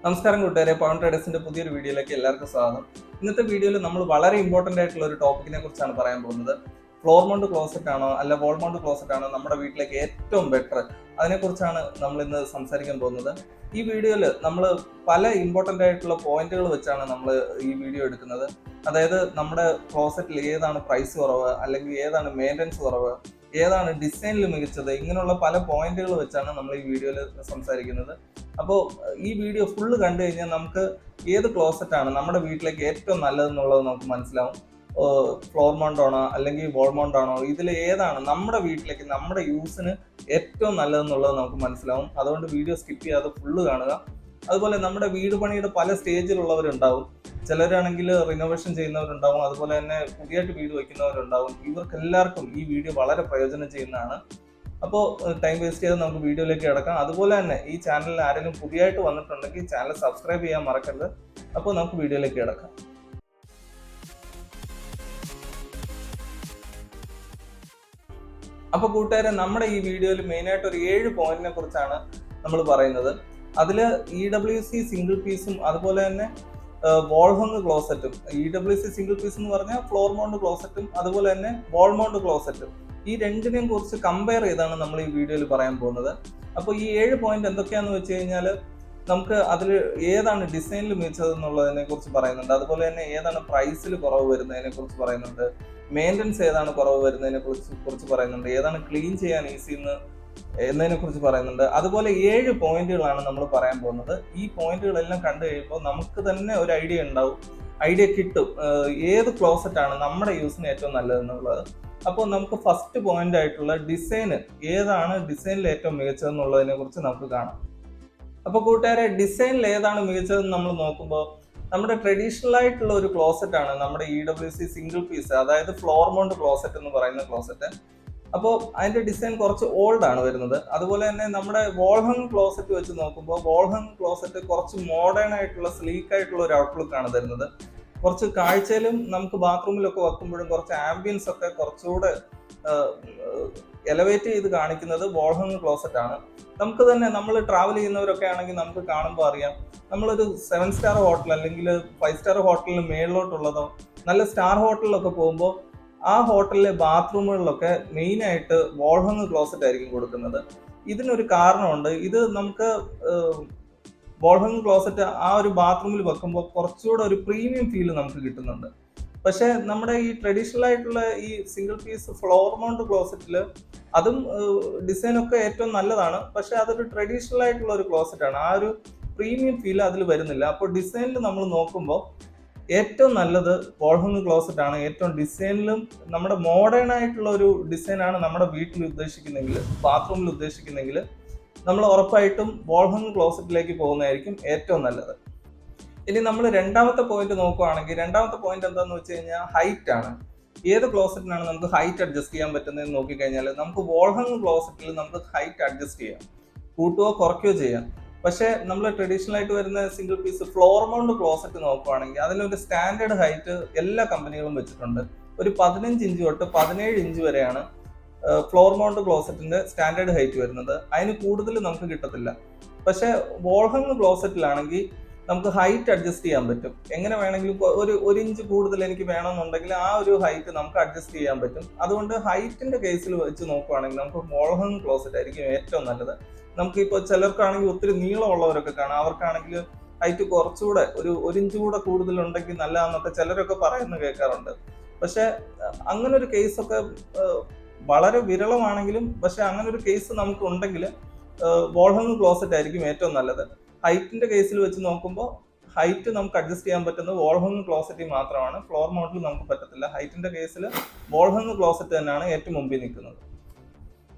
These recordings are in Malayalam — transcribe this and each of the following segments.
നമസ്കാരം കൂട്ടുകാരെ, പവൻ ട്രേഡേഴ്സിന്റെ പുതിയൊരു വീഡിയോയിലേക്ക് എല്ലാവർക്കും സ്വാഗതം. ഇന്നത്തെ വീഡിയോയിൽ നമ്മൾ വളരെ ഇമ്പോർട്ടന്റ് ആയിട്ടുള്ള ഒരു ടോപ്പിക്കിനെ കുറിച്ചാണ് പറയാൻ പോകുന്നത്. ഫ്ലോർ മൗണ്ട് ക്ലോസറ്റ് ആണോ അല്ല വോൾ മൗണ്ട് ക്ലോസറ്റ് ആണോ നമ്മുടെ വീട്ടിലേക്ക് ഏറ്റവും ബെറ്റർ, അതിനെക്കുറിച്ചാണ് നമ്മൾ ഇന്ന് സംസാരിക്കാൻ പോകുന്നത്. ഈ വീഡിയോയിൽ നമ്മൾ പല ഇമ്പോർട്ടന്റ് ആയിട്ടുള്ള പോയിന്റുകൾ വെച്ചാണ് നമ്മൾ ഈ വീഡിയോ എടുക്കുന്നത്. അതായത് നമ്മുടെ ക്ലോസറ്റിൽ ഏതാണ് പ്രൈസ് കുറവ്, അല്ലെങ്കിൽ ഏതാണ് മെയിൻ്റനൻസ് കുറവ്, ഏതാണ് ഡിസൈനിൽ മികച്ചത്, ഇങ്ങനെയുള്ള പല പോയിന്റുകൾ വെച്ചാണ് നമ്മൾ ഈ വീഡിയോയിൽ സംസാരിക്കുന്നത്. അപ്പോൾ ഈ വീഡിയോ ഫുള്ള് കണ്ടു കഴിഞ്ഞാൽ നമുക്ക് ഏത് ക്ലോസറ്റ് ആണ് നമ്മുടെ വീട്ടിലേക്ക് ഏറ്റവും നല്ലതെന്നുള്ളത് നമുക്ക് മനസ്സിലാവും. ഫ്ലോർ മൗണ്ട് ആണോ അല്ലെങ്കിൽ വോൾ മൗണ്ട് ആണോ, ഇതിൽ ഏതാണ് നമ്മുടെ വീട്ടിലേക്ക് നമ്മുടെ യൂസിന് ഏറ്റവും നല്ലതെന്നുള്ളത് നമുക്ക് മനസ്സിലാവും. അതുകൊണ്ട് വീഡിയോ സ്കിപ്പ് ചെയ്യാതെ ഫുള്ള് കാണുക. അതുപോലെ നമ്മുടെ വീട് പണിയുടെ പല സ്റ്റേജിലുള്ളവരുണ്ടാവും. ചിലരാണെങ്കിൽ റിനോവേഷൻ ചെയ്യുന്നവരുണ്ടാവും, അതുപോലെ തന്നെ പുതിയതായിട്ട് വീട് വയ്ക്കുന്നവരുണ്ടാവും. ഇവർക്കെല്ലാവർക്കും ഈ വീഡിയോ വളരെ പ്രയോജനം ചെയ്യുന്നതാണ്. അപ്പോൾ ടൈം വേസ്റ്റ് ചെയ്ത് നമുക്ക് വീഡിയോയിലേക്ക് കിടക്കാം. അതുപോലെ തന്നെ ഈ ചാനലിൽ ആരെങ്കിലും പുതിയതായിട്ട് വന്നിട്ടുണ്ടെങ്കിൽ ചാനൽ സബ്സ്ക്രൈബ് ചെയ്യാൻ മറക്കരുത്. അപ്പോൾ നമുക്ക് വീഡിയോയിലേക്ക് കിടക്കാം. അപ്പോൾ കൂട്ടുകാരെ, നമ്മുടെ ഈ വീഡിയോയിൽ മെയിനായിട്ട് ഒരു 7 പോയിന്റിനെ കുറിച്ചാണ് നമ്മൾ പറയുന്നത്. അതിൽ EWC സിംഗിൾ പീസും അതുപോലെ തന്നെ വോൾ ഹങ് ക്ലോസറ്റും. EWC സിംഗിൾ പീസ് എന്ന് പറഞ്ഞാൽ ഫ്ലോർ മൗണ്ട് ക്ലോസറ്റും അതുപോലെ തന്നെ വോൾ മൗണ്ട് ക്ലോസറ്റും, ഈ രണ്ടിനെയും കുറിച്ച് കമ്പയർ ചെയ്താണ് നമ്മൾ ഈ വീഡിയോയിൽ പറയാൻ പോകുന്നത്. അപ്പോൾ ഈ 7 പോയിന്റ് എന്തൊക്കെയാണെന്ന് വെച്ച് കഴിഞ്ഞാൽ നമുക്ക് അതിൽ ഏതാണ് ഡിസൈനിൽ മികച്ചതെന്നുള്ളതിനെ കുറിച്ച് പറയുന്നുണ്ട്. അതുപോലെ തന്നെ ഏതാണ് പ്രൈസിൽ കുറവ് വരുന്നതിനെ കുറിച്ച് പറയുന്നുണ്ട്. മെയിൻ്റനൻസ് ഏതാണ് കുറവ് വരുന്നതിനെ കുറിച്ച് പറയുന്നുണ്ട്. ഏതാണ് ക്ലീൻ ചെയ്യാൻ ഈസി എന്നതിനെ കുറിച്ച് പറയുന്നുണ്ട്. അതുപോലെ 7 പോയിന്റുകളാണ് നമ്മൾ പറയാൻ പോകുന്നത്. ഈ പോയിന്റുകളെല്ലാം കണ്ടു കഴിയുമ്പോൾ നമുക്ക് തന്നെ ഒരു ഐഡിയ കിട്ടും ഏത് ക്ലോസറ്റ് ആണ് നമ്മുടെ യൂസിന് ഏറ്റവും നല്ലതെന്നുള്ളത്. അപ്പോൾ നമുക്ക് ഫസ്റ്റ് പോയിന്റ് ആയിട്ടുള്ള ഡിസൈന്, ഏതാണ് ഡിസൈനിൽ ഏറ്റവും മികച്ചതെന്നുള്ളതിനെ കുറിച്ച് നമുക്ക് കാണാം. അപ്പോൾ കൂട്ടുകാരെ, ഡിസൈനിൽ ഏതാണ് മികച്ചതെന്ന് നമ്മൾ നോക്കുമ്പോൾ നമ്മുടെ ട്രഡീഷണൽ ആയിട്ടുള്ള ഒരു ക്ലോസറ്റ് ആണ് നമ്മുടെ EWC സിംഗിൾ പീസ്, അതായത് ഫ്ലോർ മൗണ്ട് ക്ലോസറ്റ് എന്ന് പറയുന്ന ക്ലോസറ്റ്. അപ്പോൾ അതിന്റെ ഡിസൈൻ കുറച്ച് ഓൾഡ് ആണ് വരുന്നത്. അതുപോലെ തന്നെ നമ്മുടെ വോൾ ഹങ് ക്ലോസറ്റ് വെച്ച് നോക്കുമ്പോൾ വോൾ ഹങ് ക്ലോസറ്റ് കുറച്ച് മോഡേൺ ആയിട്ടുള്ള സ്ലീക്ക് ആയിട്ടുള്ള ഒരു ഔട്ട്ലുക്ക് ആണ് തരുന്നത്. കുറച്ച് കാഴ്ചയിലും നമുക്ക് ബാത്റൂമിലൊക്കെ വെക്കുമ്പോഴും കുറച്ച് ആംബിയൻസ് ഒക്കെ കുറച്ചുകൂടെ എലവേറ്റ് ചെയ്ത് കാണിക്കുന്നത് വോൾ ഹങ് ക്ലോസറ്റ് ആണ്. നമുക്ക് തന്നെ നമ്മൾ ട്രാവൽ ചെയ്യുന്നവരൊക്കെ ആണെങ്കിൽ നമുക്ക് കാണുമ്പോൾ അറിയാം, നമ്മളൊരു 7 സ്റ്റാർ ഹോട്ടൽ അല്ലെങ്കിൽ 5 സ്റ്റാർ ഹോട്ടലിന് മേളിലോട്ടുള്ളതോ നല്ല സ്റ്റാർ ഹോട്ടലിലൊക്കെ പോകുമ്പോൾ ആ ഹോട്ടലിലെ ബാത്റൂമുകളിലൊക്കെ മെയിനായിട്ട് വോൾ ഹങ് ക്ലോസറ്റ് ആയിരിക്കും കൊടുക്കുന്നത്. ഇതിനൊരു കാരണമുണ്ട്. ഇത് നമുക്ക് വോൾ ഹങ് ക്ലോസറ്റ് ആ ഒരു ബാത്റൂമിൽ വെക്കുമ്പോൾ കുറച്ചുകൂടെ ഒരു പ്രീമിയം ഫീൽ നമുക്ക് കിട്ടുന്നുണ്ട്. പക്ഷെ നമ്മുടെ ഈ ട്രഡീഷണൽ ആയിട്ടുള്ള ഈ സിംഗിൾ പീസ് ഫ്ലോർ മൗണ്ട് ക്ലോസറ്റിൽ അതും ഡിസൈനൊക്കെ ഏറ്റവും നല്ലതാണ്. പക്ഷെ അതൊരു ട്രഡീഷണൽ ആയിട്ടുള്ള ഒരു ക്ലോസറ്റ് ആണ്. ആ ഒരു പ്രീമിയം ഫീൽ അതിൽ വരുന്നില്ല. അപ്പോൾ ഡിസൈനിൽ നമ്മൾ നോക്കുമ്പോൾ ഏറ്റവും നല്ലത് വോൾ ഹങ് ക്ലോസറ്റ് ആണ്. ഏറ്റവും ഡിസൈനിലും നമ്മുടെ മോഡേൺ ആയിട്ടുള്ള ഒരു ഡിസൈനാണ് നമ്മുടെ വീട്ടിൽ ഉദ്ദേശിക്കുന്നെങ്കിൽ, ബാത്റൂമിൽ ഉദ്ദേശിക്കുന്നെങ്കിൽ നമ്മൾ ഉറപ്പായിട്ടും വോൾ ഹങ് ക്ലോസറ്റിലേക്ക് പോകുന്നതായിരിക്കും ഏറ്റവും നല്ലത്. ഇനി നമ്മൾ രണ്ടാമത്തെ പോയിന്റ് നോക്കുകയാണെങ്കിൽ, രണ്ടാമത്തെ പോയിന്റ് എന്താണെന്ന് വെച്ച് കഴിഞ്ഞാൽ ഹൈറ്റ് ആണ്. ഏത് ക്ലോസറ്റിനാണ് നമുക്ക് ഹൈറ്റ് അഡ്ജസ്റ്റ് ചെയ്യാൻ പറ്റുന്നതെന്ന് നോക്കിക്കഴിഞ്ഞാൽ നമുക്ക് വോൾ ഹങ് ക്ലോസറ്റിൽ നമുക്ക് ഹൈറ്റ് അഡ്ജസ്റ്റ് ചെയ്യാം, കൂട്ടുകയോ കുറയ്ക്കുകയോ ചെയ്യാം. പക്ഷേ നമ്മൾ ട്രഡീഷണൽ ആയിട്ട് വരുന്ന single piece floor mount closet നോക്കുകയാണെങ്കിൽ അതിലൊരു സ്റ്റാൻഡേർഡ് ഹൈറ്റ് എല്ലാ കമ്പനികളും വെച്ചിട്ടുണ്ട്. ഒരു 15 ഇഞ്ച് തൊട്ട് 17 ഇഞ്ച് വരെയാണ് ഫ്ലോർ മൗണ്ട് ക്ലോസറ്റിന്റെ സ്റ്റാൻഡേർഡ് ഹൈറ്റ് വരുന്നത്. അതിന് കൂടുതൽ നമുക്ക് കിട്ടത്തില്ല. പക്ഷേ വോൾ ഹങ് ക്ലോസറ്റിലാണെങ്കിൽ നമുക്ക് ഹൈറ്റ് അഡ്ജസ്റ്റ് ചെയ്യാൻ പറ്റും. എങ്ങനെ വേണമെങ്കിലും ഒരു ഇഞ്ച് കൂടുതൽ എനിക്ക് വേണമെന്നുണ്ടെങ്കിൽ ആ ഒരു ഹൈറ്റ് നമുക്ക് അഡ്ജസ്റ്റ് ചെയ്യാൻ പറ്റും. അതുകൊണ്ട് ഹൈറ്റിന്റെ കേസിൽ വെച്ച് നോക്കുകയാണെങ്കിൽ നമുക്ക് വോൾ ഹങ് ക്ലോസറ്റ് ആയിരിക്കും ഏറ്റവും നല്ലത്. നമുക്കിപ്പോൾ ചിലർക്കാണെങ്കിൽ ഒത്തിരി നീളമുള്ളവരൊക്കെ കാണാം, അവർക്കാണെങ്കിൽ ഹൈറ്റ് കുറച്ചുകൂടെ ഒരു ഇഞ്ച് കൂടെ കൂടുതലുണ്ടെങ്കിൽ നല്ലതെന്നൊക്കെ ചിലരൊക്കെ പറയുന്നത് കേൾക്കാറുണ്ട്. പക്ഷെ അങ്ങനെ ഒരു കേസൊക്കെ വളരെ വിരളമാണെങ്കിലും, പക്ഷെ അങ്ങനെ ഒരു കേസ് നമുക്ക് ഉണ്ടെങ്കിൽ വോൾ ഹങ് ക്ലോസറ്റ് ആയിരിക്കും ഏറ്റവും നല്ലത്. ഹൈറ്റിന്റെ കേസിൽ വെച്ച് നോക്കുമ്പോൾ ഹൈറ്റ് നമുക്ക് അഡ്ജസ്റ്റ് ചെയ്യാൻ പറ്റുന്നത് വോൾ ഹങ് ക്ലോസറ്റിൽ മാത്രമാണ്. ഫ്ലോർ മൗണ്ടിൽ നമുക്ക് പറ്റത്തില്ല. ഹൈറ്റിന്റെ കേസിൽ വോൾ ഹങ് ക്ലോസറ്റ് തന്നെയാണ് ഏറ്റവും മുമ്പിൽ നിൽക്കുന്നത്.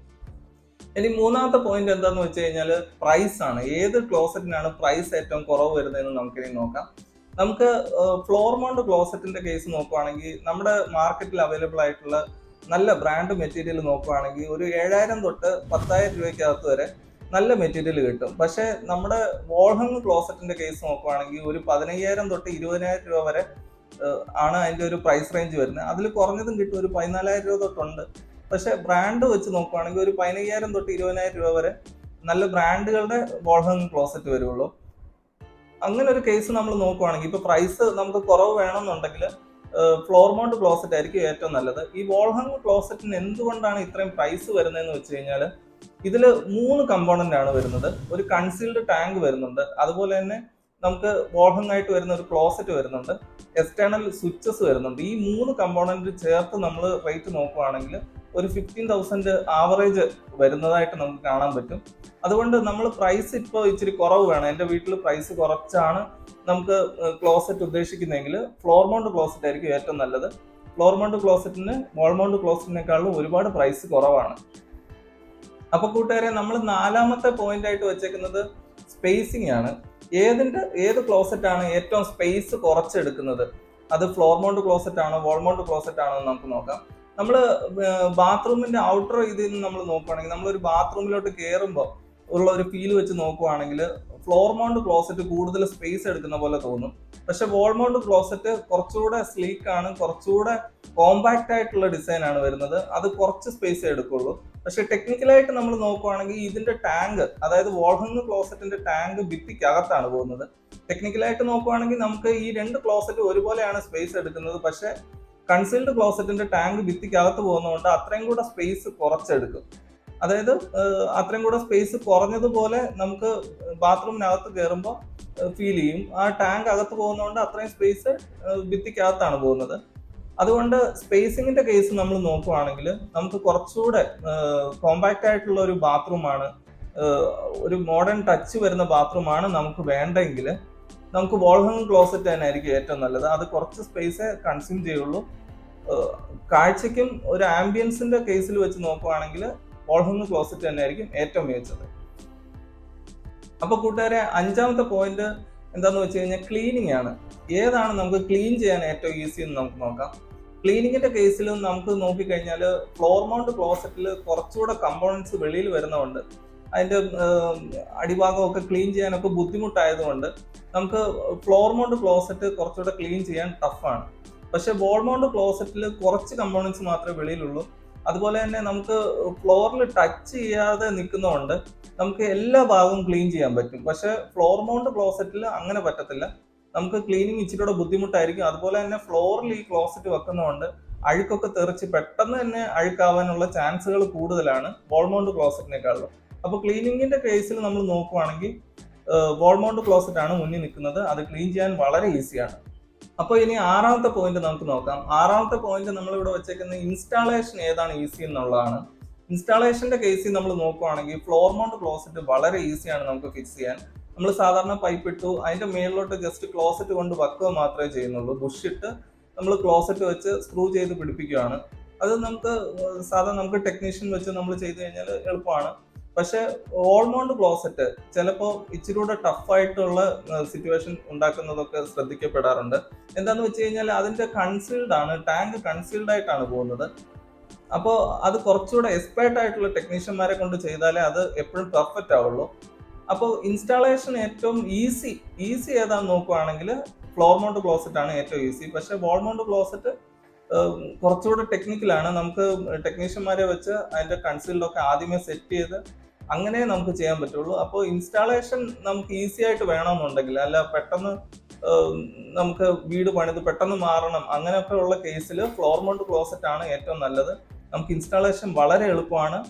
ഇനി മൂന്നാമത്തെ പോയിന്റ് എന്താന്ന് വെച്ച് കഴിഞ്ഞാൽ പ്രൈസ് ആണ്. ഏത് ക്ലോസറ്റിനാണ് പ്രൈസ് ഏറ്റവും കുറവ് വരുന്നതെന്ന് നമുക്കിനി നോക്കാം. നമുക്ക് ഫ്ലോർ മൗണ്ട് ക്ലോസറ്റിന്റെ കേസ് നോക്കുകയാണെങ്കിൽ നമ്മുടെ മാർക്കറ്റിൽ അവൈലബിൾ ആയിട്ടുള്ള നല്ല ബ്രാൻഡ് മെറ്റീരിയൽ നോക്കുകയാണെങ്കിൽ ഒരു 7000 തൊട്ട് 10,000 രൂപയ്ക്കകത്ത് വരെ നല്ല മെറ്റീരിയൽ കിട്ടും. പക്ഷെ നമ്മുടെ വോൾ ഹങ് ക്ലോസറ്റിന്റെ കേസ് നോക്കുകയാണെങ്കിൽ ഒരു 15,000 തൊട്ട് 20,000 രൂപ വരെ ആണ് അതിന്റെ ഒരു പ്രൈസ് റേഞ്ച് വരുന്നത്. അതിൽ കുറഞ്ഞതും കിട്ടും, ഒരു 14,000 രൂപ തൊട്ടുണ്ട്. പക്ഷെ ബ്രാൻഡ് വെച്ച് നോക്കുകയാണെങ്കിൽ ഒരു 15,000 തൊട്ട് 20,000 രൂപ വരെ നല്ല ബ്രാൻഡുകളുടെ വോൾ ഹങ് ക്ലോസറ്റ് വരുള്ളൂ. അങ്ങനെ ഒരു കേസ് നമ്മൾ നോക്കുവാണെങ്കിൽ ഇപ്പൊ പ്രൈസ് നമുക്ക് കുറവ് വേണമെന്നുണ്ടെങ്കിൽ ഫ്ലോർ മൗണ്ട് ക്ലോസറ്റ് ആയിരിക്കും ഏറ്റവും നല്ലത്. ഈ വോൾ ഹങ് ക്ലോസറ്റിന് എന്തുകൊണ്ടാണ് ഇത്രയും പ്രൈസ് വരുന്നതെന്ന് വെച്ച് കഴിഞ്ഞാൽ ഇതിൽ 3 കമ്പോണന്റ് ആണ് വരുന്നത്. ഒരു കൺസീൽഡ് ടാങ്ക് വരുന്നുണ്ട്, അതുപോലെ തന്നെ നമുക്ക് വോൾ ഹങ് ആയിട്ട് വരുന്ന ഒരു ക്ലോസറ്റ് വരുന്നുണ്ട്, എക്സ്റ്റേണൽ സ്വിച്ചസ് വരുന്നുണ്ട്. ഈ 3 കമ്പോണന്റ് ചേർത്ത് നമ്മൾ റേറ്റ് നോക്കുവാണെങ്കിൽ ഒരു 15,000 ആവറേജ് വരുന്നതായിട്ട് നമുക്ക് കാണാൻ പറ്റും. അതുകൊണ്ട് നമ്മൾ പ്രൈസ് ഇപ്പോൾ ഇച്ചിരി കുറവ് വേണം, എൻ്റെ വീട്ടിൽ പ്രൈസ് കുറച്ചാണ് നമുക്ക് ക്ലോസറ്റ് ഉദ്ദേശിക്കുന്നതെങ്കിൽ ഫ്ലോർ മൗണ്ട് ക്ലോസറ്റ് ആയിരിക്കും ഏറ്റവും നല്ലത്. ഫ്ലോർ മൗണ്ട് ക്ലോസറ്റിന് വോൾ മൗണ്ട് ക്ലോസറ്റിനേക്കാളും ഒരുപാട് പ്രൈസ് കുറവാണ്. അപ്പൊ കൂട്ടുകാരെ, നമ്മൾ 4ാമത്തെ പോയിന്റ് ആയിട്ട് വെച്ചേക്കുന്നത് സ്പേസിംഗ് ആണ്. ഏത് ക്ലോസറ്റ് ആണ് ഏറ്റവും സ്പേസ് കുറച്ചെടുക്കുന്നത്, അത് ഫ്ലോർ മൗണ്ട് ക്ലോസറ്റ് ആണോ വോൾ മൗണ്ട് ക്ലോസറ്റ് ആണോ എന്ന് നമുക്ക് നോക്കാം. നമ്മൾ ബാത്റൂമിന്റെ ഔട്ടർ ഇതിൽ നിന്ന് നമ്മൾ നോക്കുകയാണെങ്കിൽ, നമ്മളൊരു ബാത്റൂമിലോട്ട് കയറുമ്പോൾ ഉള്ള ഒരു ഫീൽ വെച്ച് നോക്കുവാണെങ്കിൽ ഫ്ലോർ മൗണ്ട് ക്ലോസറ്റ് കൂടുതൽ സ്പേസ് എടുക്കുന്ന പോലെ തോന്നും. പക്ഷെ വോൾ മൗണ്ട് ക്ലോസറ്റ് കുറച്ചുകൂടെ സ്ലീക്ക് ആണ്, കുറച്ചുകൂടെ കോമ്പാക്ട് ആയിട്ടുള്ള ഡിസൈൻ ആണ് വരുന്നത്. അത് കുറച്ച് സ്പേസ് എടുക്കുള്ളൂ. പക്ഷെ ടെക്നിക്കലായിട്ട് നമ്മൾ നോക്കുവാണെങ്കിൽ ഇതിന്റെ ടാങ്ക്, അതായത് വോൾ ഹങ് ക്ലോസറ്റിന്റെ ടാങ്ക് ഭിത്തിക്കകത്താണ് പോകുന്നത്. ടെക്നിക്കലായിട്ട് നോക്കുവാണെങ്കിൽ നമുക്ക് ഈ 2 ക്ലോസറ്റ് ഒരുപോലെയാണ് സ്പേസ് എടുക്കുന്നത്. പക്ഷെ കൺസീൽഡ് ക്ലോസറ്റിന്റെ ടാങ്ക് ഭിത്തിക്കകത്ത് പോകുന്നതുകൊണ്ട് അത്രയും കൂടെ സ്പേസ് കുറച്ചെടുക്കും. അതായത് അത്രയും കൂടെ സ്പേസ് കുറഞ്ഞതുപോലെ നമുക്ക് ബാത്റൂമിനകത്ത് കയറുമ്പോൾ ഫീൽ ചെയ്യും. ആ ടാങ്ക് അകത്ത് പോകുന്നതുകൊണ്ട് അത്രയും സ്പേസ് ഭിത്തിക്കകത്താണ് പോകുന്നത്. അതുകൊണ്ട് സ്പേസിങ്ങിന്റെ കേസ് നമ്മൾ നോക്കുവാണെങ്കിൽ നമുക്ക് കുറച്ചുകൂടെ കോമ്പാക്റ്റ് ആയിട്ടുള്ള ഒരു ബാത്റൂമാണ്, ഒരു മോഡേൺ ടച്ച് വരുന്ന ബാത്റൂമാണ് നമുക്ക് വേണ്ടെങ്കിൽ നമുക്ക് വോൾ ഹങ് ക്ലോസറ്റ് തന്നെ ആയിരിക്കും ഏറ്റവും നല്ലത്. അത് കുറച്ച് സ്പേസേ കൺസ്യൂം ചെയ്യുള്ളൂ. കാഴ്ചയ്ക്കും ഒരു ആംബിയൻസിന്റെ കേസിൽ വെച്ച് നോക്കുവാണെങ്കിൽ വോൾ ഹങ് ക്ലോസറ്റ് തന്നെ ആയിരിക്കും ഏറ്റവും മികച്ചത്. അപ്പൊ കൂട്ടുകാരെ, 5ാമത്തെ പോയിന്റ് എന്താന്ന് വെച്ച് കഴിഞ്ഞാൽ ക്ലീനിങ് ആണ്. ഏതാണ് നമുക്ക് ക്ലീൻ ചെയ്യാൻ ഏറ്റവും ഈസി എന്ന് നമുക്ക് നോക്കാം. ക്ലീനിങ്ങിന്റെ കേസിലും നമുക്ക് നോക്കിക്കഴിഞ്ഞാൽ ഫ്ലോർ മൗണ്ട് ക്ലോസറ്റിൽ കുറച്ചുകൂടെ കമ്പോണൻസ് വെളിയിൽ വരുന്നതുകൊണ്ട് അതിന്റെ അടിഭാഗമൊക്കെ ക്ലീൻ ചെയ്യാനൊക്കെ ബുദ്ധിമുട്ടായതുകൊണ്ട് നമുക്ക് ഫ്ലോർ മൗണ്ട് ക്ലോസറ്റ് കുറച്ചുകൂടെ ക്ലീൻ ചെയ്യാൻ ടഫാണ്. പക്ഷെ വോൾ മൗണ്ട് ക്ലോസറ്റിൽ കുറച്ച് കമ്പോണൻസ് മാത്രമേ വെളിയിലുള്ളൂ. അതുപോലെ തന്നെ നമുക്ക് ഫ്ലോറിൽ ടച്ച് ചെയ്യാതെ നിൽക്കുന്നതുകൊണ്ട് നമുക്ക് എല്ലാ ഭാഗവും ക്ലീൻ ചെയ്യാൻ പറ്റും. പക്ഷെ ഫ്ലോർ മൗണ്ട് ക്ലോസറ്റിൽ അങ്ങനെ പറ്റത്തില്ല, നമുക്ക് ക്ലീനിങ് ഇച്ചിരിയുടെ ബുദ്ധിമുട്ടായിരിക്കും. അതുപോലെ തന്നെ ഫ്ലോറിൽ ഈ ക്ലോസറ്റ് വെക്കുന്നതുകൊണ്ട് അഴുക്കൊക്കെ തെറിച്ച് പെട്ടെന്ന് തന്നെ അഴുക്കാവാനുള്ള ചാൻസുകൾ കൂടുതലാണ് വോൾ മൗണ്ട് ക്ലോസറ്റിനേക്കാളും. അപ്പോൾ ക്ലീനിങ്ങിന്റെ കേസിൽ നമ്മൾ നോക്കുവാണെങ്കിൽ വോൾ മൗണ്ട് ക്ലോസറ്റ് ആണ് മുന്നിൽ നിൽക്കുന്നത്. അത് ക്ലീൻ ചെയ്യാൻ വളരെ ഈസിയാണ്. അപ്പോൾ ഇനി 6ാമത്തെ പോയിന്റ് നമുക്ക് നോക്കാം. 6ാമത്തെ പോയിന്റ് നമ്മളിവിടെ വെച്ചേക്കുന്ന ഇൻസ്റ്റാളേഷൻ ഏതാണ് ഈസി എന്നുള്ളതാണ്. ഇൻസ്റ്റാളേഷന്റെ കേസിൽ നമ്മൾ നോക്കുവാണെങ്കിൽ ഫ്ലോർ മൗണ്ട് ക്ലോസറ്റ് വളരെ ഈസിയാണ് നമുക്ക് ഫിക്സ് ചെയ്യാൻ. നമ്മൾ സാധാരണ പൈപ്പ് ഇട്ടു, അതിന്റെ മേളിലോട്ട് ജസ്റ്റ് ക്ലോസറ്റ് കൊണ്ട് വെക്കുക മാത്രമേ ചെയ്യുന്നുള്ളൂ. ബുഷിട്ട് നമ്മൾ ക്ലോസറ്റ് വെച്ച് സ്ക്രൂ ചെയ്ത് പിടിപ്പിക്കുകയാണ്. അത് നമുക്ക് ടെക്നീഷ്യൻ വെച്ച് നമ്മൾ ചെയ്ത് കഴിഞ്ഞാൽ എളുപ്പമാണ്. പക്ഷെ വോൾ മൗണ്ട് ക്ലോസറ്റ് ചിലപ്പോൾ ഇച്ചിരി കൂടെ ടഫായിട്ടുള്ള സിറ്റുവേഷൻ ഉണ്ടാക്കുന്നതൊക്കെ ശ്രദ്ധിക്കപ്പെടാറുണ്ട്. എന്താന്ന് വെച്ച് കഴിഞ്ഞാൽ അതിന്റെ കൺസീൽഡ് ആണ്, ടാങ്ക് കൺസീൽഡ് ആയിട്ടാണ് പോകുന്നത്. അപ്പോൾ അത് കുറച്ചുകൂടെ എക്സ്പേർട്ട് ആയിട്ടുള്ള ടെക്നീഷ്യന്മാരെ കൊണ്ട് ചെയ്താലേ അത് എപ്പോഴും പെർഫെക്റ്റ് ആവുള്ളൂ. അപ്പോൾ ഇൻസ്റ്റാളേഷൻ ഏറ്റവും ഈസി ഏതാണെന്ന് നോക്കുവാണെങ്കിൽ ഫ്ലോർ മൗണ്ട് ക്ലോസറ്റ് ആണ് ഏറ്റവും ഈസി. പക്ഷെ വോൾ മൗണ്ട് ക്ലോസറ്റ് കുറച്ചുകൂടെ ടെക്നിക്കലാണ്. നമുക്ക് ടെക്നീഷ്യന്മാരെ വെച്ച് അതിന്റെ കൺസീൽഡൊക്കെ ആദ്യമേ സെറ്റ് ചെയ്ത് അങ്ങനെ നമുക്ക് ചെയ്യാൻ പറ്റുള്ളൂ. അപ്പോൾ ഇൻസ്റ്റാളേഷൻ നമുക്ക് ഈസി ആയിട്ട് വേണമെന്നുണ്ടെങ്കിൽ, അല്ല പെട്ടെന്ന് നമുക്ക് വീട് പണിത് പെട്ടെന്ന് മാറണം അങ്ങനെയൊക്കെ ഉള്ള കേസിൽ ഫ്ലോർ മൗണ്ട് ക്ലോസറ്റ് ആണ് ഏറ്റവും നല്ലത്. നമുക്ക് ഇൻസ്റ്റാളേഷൻ വളരെ എളുപ്പമാണ്,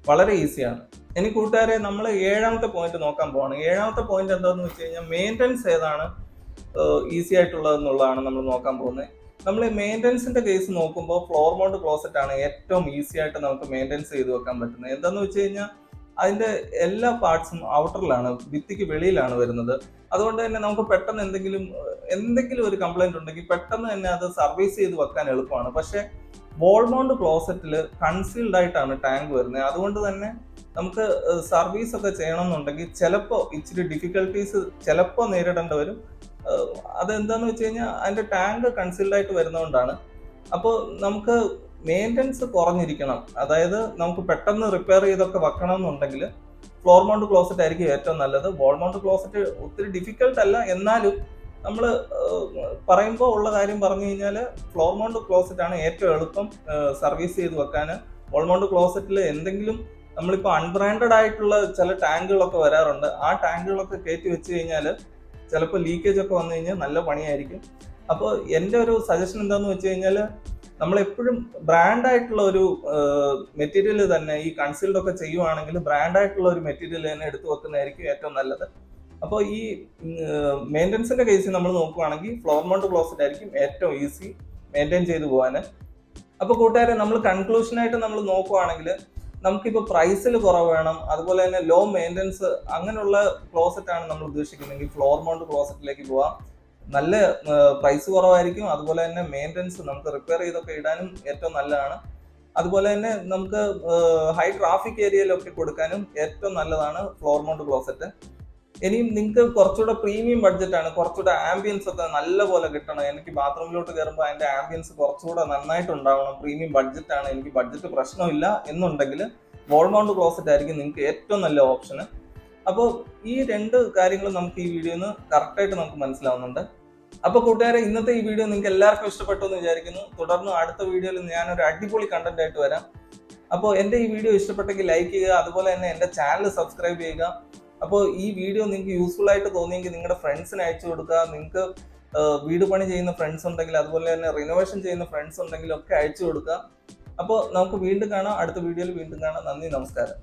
വളരെ ഈസിയാണ്. ഇനി കൂട്ടുകാരെ, നമ്മൾ 7ാമത്തെ പോയിന്റ് നോക്കാൻ പോവാണ്. 7ാമത്തെ പോയിന്റ് എന്താണെന്ന് വെച്ച് കഴിഞ്ഞാൽ മെയിൻ്റനൻസ് ഏതാണ് ഈസി ആയിട്ടുള്ളതെന്നുള്ളതാണ് നമ്മൾ നോക്കാൻ പോകുന്നത്. നമ്മൾ മെയിൻ്റനൻസിന്റെ കേസ് നോക്കുമ്പോൾ ഫ്ലോർ മൗണ്ട് ക്ലോസറ്റ് ആണ് ഏറ്റവും ഈസി ആയിട്ട് നമുക്ക് മെയിൻ്റനൻസ് ചെയ്ത് വെക്കാൻ പറ്റുന്നത്. എന്താന്ന് വെച്ച് കഴിഞ്ഞാൽ അതിന്റെ എല്ലാ പാർട്സും ഔട്ടറിലാണ്, ഭിത്തിക്ക് വെളിയിലാണ് വരുന്നത്. അതുകൊണ്ട് തന്നെ നമുക്ക് പെട്ടെന്ന് എന്തെങ്കിലും ഒരു കംപ്ലൈന്റ് ഉണ്ടെങ്കിൽ പെട്ടെന്ന് തന്നെ അത് സർവീസ് ചെയ്ത് വെക്കാൻ എളുപ്പമാണ്. പക്ഷെ വോൾ മൗണ്ട് ക്ലോസറ്റിൽ കൺസീൽഡ് ആയിട്ടാണ് ടാങ്ക് വരുന്നത്. അതുകൊണ്ട് തന്നെ നമുക്ക് സർവീസ് ഒക്കെ ചെയ്യണമെന്നുണ്ടെങ്കിൽ ചിലപ്പോൾ ഇച്ചിരി ഡിഫിക്കൽട്ടീസ് ചിലപ്പോൾ നേരിടേണ്ടി വരും. അതെന്താന്ന് വെച്ച് കഴിഞ്ഞാൽ അതിന്റെ ടാങ്ക് കൺസീൽഡ് ആയിട്ട് വരുന്നതുകൊണ്ടാണ്. അപ്പോൾ നമുക്ക് മെയിൻ്റനൻസ് കുറഞ്ഞിരിക്കണം, അതായത് നമുക്ക് പെട്ടെന്ന് റിപ്പയർ ചെയ്തൊക്കെ വെക്കണം എന്നുണ്ടെങ്കിൽ ഫ്ലോർ മൗണ്ട് ക്ലോസറ്റ് ആയിരിക്കും ഏറ്റവും നല്ലത്. വോൾ മൗണ്ട് ക്ലോസറ്റ് ഒത്തിരി ഡിഫിക്കൽട്ട് അല്ല, എന്നാലും നമ്മൾ പറയുമ്പോൾ ഉള്ള കാര്യം പറഞ്ഞു കഴിഞ്ഞാൽ ഫ്ലോർ മൗണ്ട് ക്ലോസറ്റ് ആണ് ഏറ്റവും എളുപ്പം സർവീസ് ചെയ്ത് വെക്കാൻ. വോൾ മൗണ്ട് ക്ലോസറ്റിൽ എന്തെങ്കിലും നമ്മളിപ്പോൾ അൺബ്രാൻഡഡ് ആയിട്ടുള്ള ചില ടാങ്കുകളൊക്കെ വരാറുണ്ട്. ആ ടാങ്കുകളൊക്കെ കയറ്റി വെച്ച് കഴിഞ്ഞാൽ ചിലപ്പോൾ ലീക്കേജ് ഒക്കെ വന്നു കഴിഞ്ഞാൽ നല്ല പണിയായിരിക്കും. അപ്പോൾ എൻ്റെ ഒരു സജഷൻ എന്താന്ന് വെച്ച് കഴിഞ്ഞാൽ നമ്മളെപ്പോഴും ബ്രാൻഡ് ആയിട്ടുള്ള ഒരു മെറ്റീരിയൽ തന്നെ ഈ കൺസീൽഡ് ഒക്കെ ചെയ്യുവാണെങ്കിൽ ബ്രാൻഡ് ആയിട്ടുള്ള ഒരു മെറ്റീരിയൽ തന്നെ എടുത്തു വെക്കുന്നതായിരിക്കും ഏറ്റവും നല്ലത്. അപ്പോൾ ഈ മെയിൻ്റനൻസിന്റെ കേസിൽ നമ്മൾ നോക്കുവാണെങ്കിൽ ഫ്ലോർ മൗണ്ട് ക്ലോസറ്റ് ആയിരിക്കും ഏറ്റവും ഈസി മെയിൻറ്റെയിൻ ചെയ്തു പോകാൻ. അപ്പോൾ കൂട്ടുകാരെ, നമ്മൾ കൺക്ലൂഷനായിട്ട് നമ്മൾ നോക്കുവാണെങ്കിൽ നമുക്കിപ്പോൾ പ്രൈസിൽ കുറവ് വേണം, അതുപോലെ തന്നെ ലോ മെയിൻ്റനൻസ് അങ്ങനെയുള്ള ക്ലോസറ്റ് ആണ് നമ്മൾ ഉദ്ദേശിക്കുന്നതെങ്കിൽ ഫ്ലോർ മൗണ്ട് ക്ലോസറ്റിലേക്ക് പോവാം. നല്ല പ്രൈസ് കുറവായിരിക്കും, അതുപോലെ തന്നെ മെയിൻ്റനൻസ് നമുക്ക് റിപ്പയർ ചെയ്തൊക്കെ ഇടാനും ഏറ്റവും നല്ലതാണ്. അതുപോലെ തന്നെ നമുക്ക് ഹൈ ട്രാഫിക് ഏരിയയിലൊക്കെ കൊടുക്കാനും ഏറ്റവും നല്ലതാണ് ഫ്ലോർ മൗണ്ട് ക്ലോസറ്റ്. ഇനിയും നിങ്ങൾക്ക് കുറച്ചുകൂടെ പ്രീമിയം ബഡ്ജറ്റ് ആണ്, കുറച്ചുകൂടെ ആംബിയൻസ് ഒക്കെ നല്ലപോലെ കിട്ടണം, എനിക്ക് ബാത്റൂമിലോട്ട് കയറുമ്പോൾ അതിന്റെ ആംബിയൻസ് കുറച്ചുകൂടെ നന്നായിട്ട് ഉണ്ടാവണം, പ്രീമിയം ബഡ്ജറ്റ് ആണ്, എനിക്ക് ബഡ്ജറ്റ് പ്രശ്നമില്ല എന്നുണ്ടെങ്കിൽ വാൾ മൗണ്ട് ക്ലോസറ്റ് ആയിരിക്കും നിങ്ങൾക്ക് ഏറ്റവും നല്ല ഓപ്ഷന്. അപ്പോൾ ഈ രണ്ട് കാര്യങ്ങളും നമുക്ക് ഈ വീഡിയോന്ന് കറക്റ്റായിട്ട് നമുക്ക് മനസ്സിലാവുന്നുണ്ട്. അപ്പോൾ കൂട്ടുകാരെ, ഇന്നത്തെ ഈ വീഡിയോ നിങ്ങൾക്ക് എല്ലാവർക്കും ഇഷ്ടപ്പെട്ടു എന്ന് വിചാരിക്കുന്നു. തുടർന്ന് അടുത്ത വീഡിയോയിൽ ഞാനൊരു അടിപൊളി കണ്ടന്റ് ആയിട്ട് വരാം. അപ്പോൾ എൻ്റെ ഈ വീഡിയോ ഇഷ്ടപ്പെട്ടെങ്കിൽ ലൈക്ക് ചെയ്യുക, അതുപോലെ തന്നെ എൻ്റെ ചാനൽ സബ്സ്ക്രൈബ് ചെയ്യുക. അപ്പോൾ ഈ വീഡിയോ നിങ്ങൾക്ക് യൂസ്ഫുൾ ആയിട്ട് തോന്നിയെങ്കിൽ നിങ്ങളുടെ ഫ്രണ്ട്സിന് അയച്ചു കൊടുക്കുക. നിങ്ങൾക്ക് വീട് പണി ചെയ്യുന്ന ഫ്രണ്ട്സ് ഉണ്ടെങ്കിൽ, അതുപോലെ തന്നെ റിനോവേഷൻ ചെയ്യുന്ന ഫ്രണ്ട്സ് ഉണ്ടെങ്കിൽ ഒക്കെ അയച്ചു കൊടുക്കുക. അപ്പോൾ നമുക്ക് വീണ്ടും കാണാം, അടുത്ത വീഡിയോയിൽ വീണ്ടും കാണാം. നന്ദി, നമസ്കാരം.